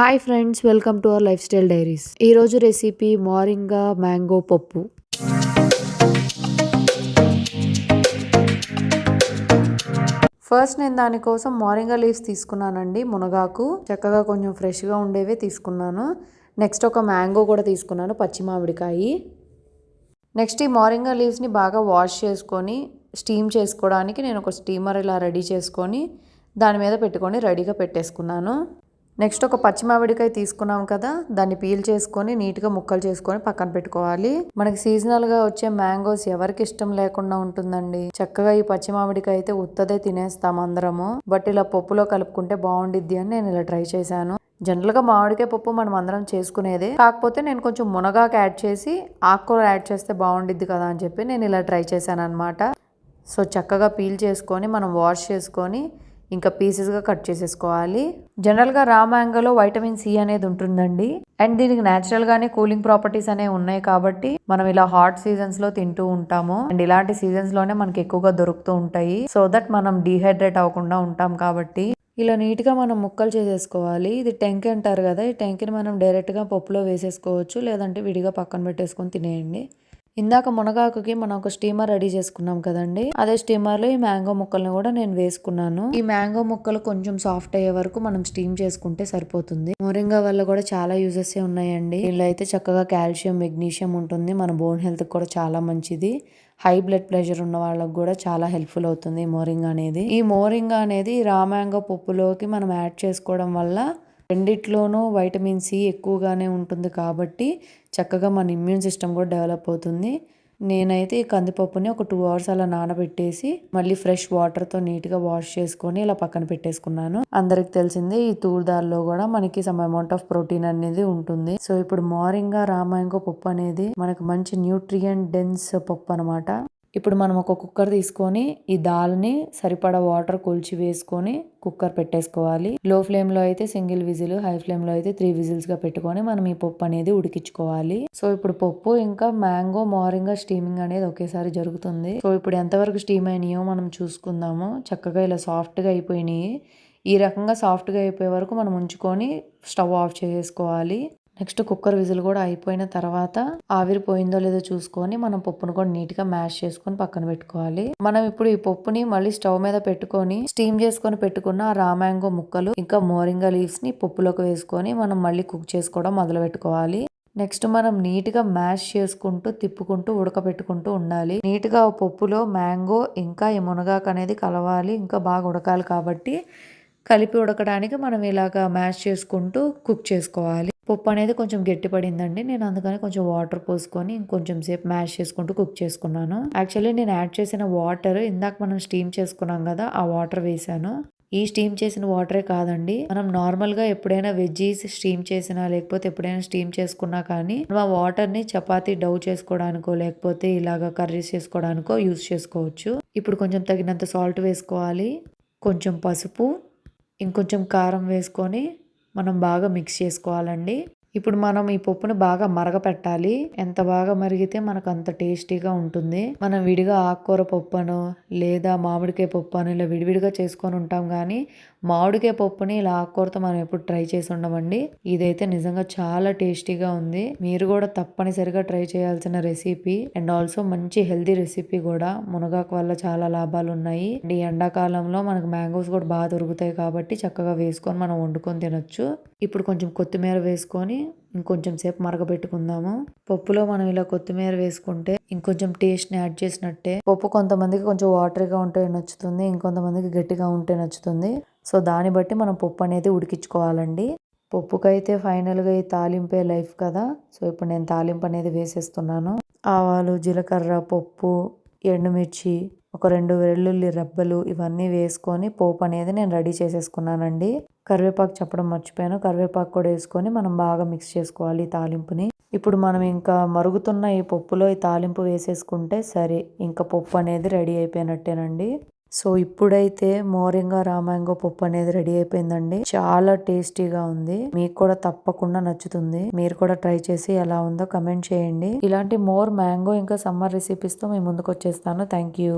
Hi friends, welcome to our life style diaries. ఈరోజు recipe moringa mango పప్పు. First నేను దానికోసం మోరింగా లీవ్స్ తీసుకున్నానండి. మునగాకు చక్కగా కొంచెం ఫ్రెష్గా ఉండేవే తీసుకున్నాను. నెక్స్ట్ ఒక మ్యాంగో కూడా తీసుకున్నాను, పచ్చి మామిడికాయ. నెక్స్ట్ ఈ మోరింగా లీవ్స్ని బాగా వాష్ చేసుకొని స్టీమ్ చేసుకోవడానికి నేను ఒక స్టీమర్ ఇలా రెడీ చేసుకొని దాని మీద పెట్టుకొని రెడీగా పెట్టేసుకున్నాను. నెక్స్ట్ ఒక పచ్చి మామిడికాయ తీసుకున్నాం కదా, దాన్ని పీల్ చేసుకొని నీట్గా ముక్కలు చేసుకొని పక్కన పెట్టుకోవాలి. మనకి సీజనల్గా వచ్చే మ్యాంగోస్ ఎవరికి ఇష్టం లేకుండా ఉంటుందండి. చక్కగా ఈ పచ్చి మామిడికాయ అయితే ఉత్తదే తినేస్తాం అందరము. బట్ ఇలా పప్పులో కలుపుకుంటే బాగుండిద్ది అని నేను ఇలా ట్రై చేశాను. జనరల్గా మామిడికాయ పప్పు మనం అందరం చేసుకునేదే, కాకపోతే నేను కొంచెం మునగాకు యాడ్ చేసి ఆకుకూర యాడ్ చేస్తే బాగుండిద్ది కదా అని చెప్పి నేను ఇలా ట్రై చేశాను అనమాట. సో చక్కగా పీల్ చేసుకొని మనం వాష్ చేసుకొని ఇంకా పీసెస్గా కట్ చేసేసుకోవాలి. జనరల్గా రా మ్యాంగోలో వైటమిన్ సి అనేది ఉంటుందండి. అండ్ దీనికి న్యాచురల్గానే కూలింగ్ ప్రాపర్టీస్ అనేవి ఉన్నాయి కాబట్టి మనం ఇలా హాట్ సీజన్స్లో తింటూ ఉంటాము. అండ్ ఇలాంటి సీజన్స్లోనే మనకి ఎక్కువగా దొరుకుతూ ఉంటాయి. సో దట్ మనం డీహైడ్రేట్ అవ్వకుండా ఉంటాం కాబట్టి ఇలా నీట్గా మనం ముక్కలు చేసేసుకోవాలి. ఇది టెంకి అంటారు కదా, ఈ టెంకిని మనం డైరెక్ట్గా పప్పులో వేసేసుకోవచ్చు, లేదంటే విడిగా పక్కన పెట్టేసుకొని తినేయండి. ఇందాక మునగాకుకి మనం ఒక స్టీమర్ రెడీ చేసుకున్నాం కదండి, అదే స్టీమర్లో ఈ మ్యాంగో ముక్కల్ని కూడా నేను వేసుకున్నాను. ఈ మ్యాంగో ముక్కలు కొంచెం సాఫ్ట్ అయ్యే వరకు మనం స్టీమ్ చేసుకుంటే సరిపోతుంది. మోరింగా వల్ల కూడా చాలా యూజెస్ ఉన్నాయండి. దీనిలో అయితే చక్కగా కాల్షియం, మెగ్నీషియం ఉంటుంది. మన బోన్ హెల్త్ కూడా చాలా మంచిది. హై బ్లడ్ ప్రెషర్ ఉన్న వాళ్ళకి కూడా చాలా హెల్ప్ఫుల్ అవుతుంది ఈ మోరింగా అనేది. రా మ్యాంగో పప్పులోకి మనం యాడ్ చేసుకోవడం వల్ల రెండిట్లోనూ వైటమిన్ సి ఎక్కువగానే ఉంటుంది కాబట్టి చక్కగా మన ఇమ్యూన్ సిస్టమ్ కూడా డెవలప్ అవుతుంది. నేనైతే ఈ కందిపప్పుని ఒక 2 hours అలా నానబెట్టేసి మళ్ళీ ఫ్రెష్ వాటర్తో నీట్గా వాష్ చేసుకొని ఇలా పక్కన పెట్టేసుకున్నాను. అందరికి తెలిసిందే, ఈ తూర్ దాల్లో కూడా మనకి సమ్ అమౌంట్ ఆఫ్ ప్రోటీన్ అనేది ఉంటుంది. సో ఇప్పుడు మోరింగా రా మ్యాంగో పప్పు అనేది మనకు మంచి న్యూట్రియంట్ డెన్స్ పప్పు అనమాట. ఇప్పుడు మనం ఒక కుక్కర్ తీసుకొని ఈ దాల్ని సరిపడా వాటర్ కొలిచి వేసుకొని కుక్కర్ పెట్టేసుకోవాలి. లో ఫ్లేమ్లో అయితే సింగిల్ విజిల్, హై ఫ్లేమ్లో అయితే 3 విజిల్స్గా పెట్టుకొని మనం ఈ పప్పు అనేది ఉడికించుకోవాలి. సో ఇప్పుడు పప్పు ఇంకా మ్యాంగో మోరింగా స్టీమింగ్ అనేది ఒకేసారి జరుగుతుంది. సో ఇప్పుడు ఎంతవరకు స్టీమ్ అయినాయో మనం చూసుకుందాము. చక్కగా ఇలా సాఫ్ట్గా అయిపోయినాయి. ఈ రకంగా సాఫ్ట్గా అయిపోయే వరకు మనం ఉంచుకొని స్టవ్ ఆఫ్ చేసేసుకోవాలి. నెక్స్ట్ కుక్కర్ విజిల్ కూడా అయిపోయిన తర్వాత ఆవిరి పోయిందో లేదో చూసుకొని మనం పప్పును కూడా నీట్గా మ్యాష్ చేసుకొని పక్కన పెట్టుకోవాలి. మనం ఇప్పుడు ఈ పప్పుని మళ్ళీ స్టవ్ మీద పెట్టుకొని స్టీమ్ చేసుకొని పెట్టుకున్న రా మ్యాంగో ముక్కలు ఇంకా మోరింగా లీవ్స్ ని పప్పులోకి వేసుకొని మనం మళ్ళీ కుక్ చేసుకోవడం మొదలు పెట్టుకోవాలి. నెక్స్ట్ మనం నీట్గా మ్యాష్ చేసుకుంటూ తిప్పుకుంటూ ఉడకబెట్టుకుంటూ ఉండాలి. నీట్గా పప్పులో మ్యాంగో ఇంకా ఈ మునగాకు అనేది కలవాలి, ఇంకా బాగా ఉడకాలి కాబట్టి కలిపి ఉడకడానికి మనం ఇలాగా మ్యాష్ చేసుకుంటూ కుక్ చేసుకోవాలి. పప్పు అనేది కొంచెం గట్టి పడిందండి, నేను అందుకని కొంచెం వాటర్ పోసుకొని ఇంకొంచెం సేపు మ్యాష్ చేసుకుంటూ కుక్ చేసుకున్నాను. యాక్చువల్లీ నేను యాడ్ చేసిన వాటర్ ఇందాక మనం స్టీమ్ చేసుకున్నాం కదా, ఆ వాటర్ వేసాను. ఈ స్టీమ్ చేసిన వాటరే కాదండి, మనం నార్మల్గా ఎప్పుడైనా వెజ్జీస్ స్టీమ్ చేసినా లేకపోతే ఎప్పుడైనా స్టీమ్ చేసుకున్నా కానీ ఆ వాటర్ని చపాతీ డౌ చేసుకోవడానికో లేకపోతే ఇలాగ కర్రీస్ చేసుకోవడానికో యూస్ చేసుకోవచ్చు. ఇప్పుడు కొంచెం తగినంత సాల్ట్ వేసుకోవాలి, కొంచెం పసుపు, ఇంకొంచెం కారం వేసుకొని మనం బాగా మిక్స్ చేసుకోవాలండి. ఇప్పుడు మనం ఈ పప్పును బాగా మరగపెట్టాలి. ఎంత బాగా మరిగితే మనకు అంత టేస్టీగా ఉంటుంది. మనం విడిగా ఆకుకూర పప్పును లేదా మామిడికాయ పప్పు అని ఇలా విడివిడిగా చేసుకొని ఉంటాం, కానీ మామిడికాయ పప్పుని ఇలా ఆకుకూరతో మనం ఎప్పుడు ట్రై చేసి ఉండమండి. ఇదైతే నిజంగా చాలా టేస్టీగా ఉంది. మీరు కూడా తప్పనిసరిగా ట్రై చేయాల్సిన రెసిపీ అండ్ ఆల్సో మంచి హెల్దీ రెసిపీ కూడా. మునగాకు వల్ల చాలా లాభాలు ఉన్నాయి. అండ్ ఈ ఎండాకాలంలో మనకు మ్యాంగోస్ కూడా బాగా దొరుకుతాయి కాబట్టి చక్కగా వేసుకొని మనం వండుకొని తినొచ్చు. ఇప్పుడు కొంచెం కొత్తిమీర వేసుకొని ఇంకొంచెం సేపు మరగబెట్టుకుందాము. పప్పులో మనం ఇలా కొత్తిమీర వేసుకుంటే ఇంకొంచెం టేస్ట్ని యాడ్ చేసినట్టే. పప్పు కొంతమందికి కొంచెం వాటరీగా ఉంటే నచ్చుతుంది, ఇంకొంతమందికి గట్టిగా ఉంటే నచ్చుతుంది. సో దాన్ని బట్టి మనం పప్పు అనేది ఉడికించుకోవాలండి. పప్పుకైతే ఫైనల్గా ఈ తాలింపే లైఫ్ కదా. సో ఇప్పుడు నేను తాలింపు అనేది వేసేస్తున్నాను. ఆవాలు, జీలకర్ర, పప్పు, ఎండుమిర్చి, ఒక 2 వెల్లుల్లి రెబ్బలు ఇవన్నీ వేసుకొని పోపు అనేది నేను రెడీ చేసేసుకున్నానండి. కరివేపాకు చెప్పడం మర్చిపోయాను, కరివేపాకు కూడా వేసుకొని మనం బాగా మిక్స్ చేసుకోవాలి ఈ తాలింపుని. ఇప్పుడు మనం ఇంకా మరుగుతున్న ఈ పప్పులో ఈ తాలింపు వేసేసుకుంటే సరే, ఇంకా పప్పు అనేది రెడీ అయిపోయినట్టేనండి. సో ఇప్పుడైతే మోరింగా రా మ్యాంగో పప్పు అనేది రెడీ అయిపోయిందండి. చాలా టేస్టీగా ఉంది. మీకు కూడా తప్పకుండా నచ్చుతుంది. మీరు కూడా ట్రై చేసి ఎలా ఉందో కమెంట్ చేయండి. ఇలాంటి మోర్ మ్యాంగో ఇంకా సమ్మర్ రెసిపీస్ తో మీ ముందుకు వచ్చేస్తాను. Thank you.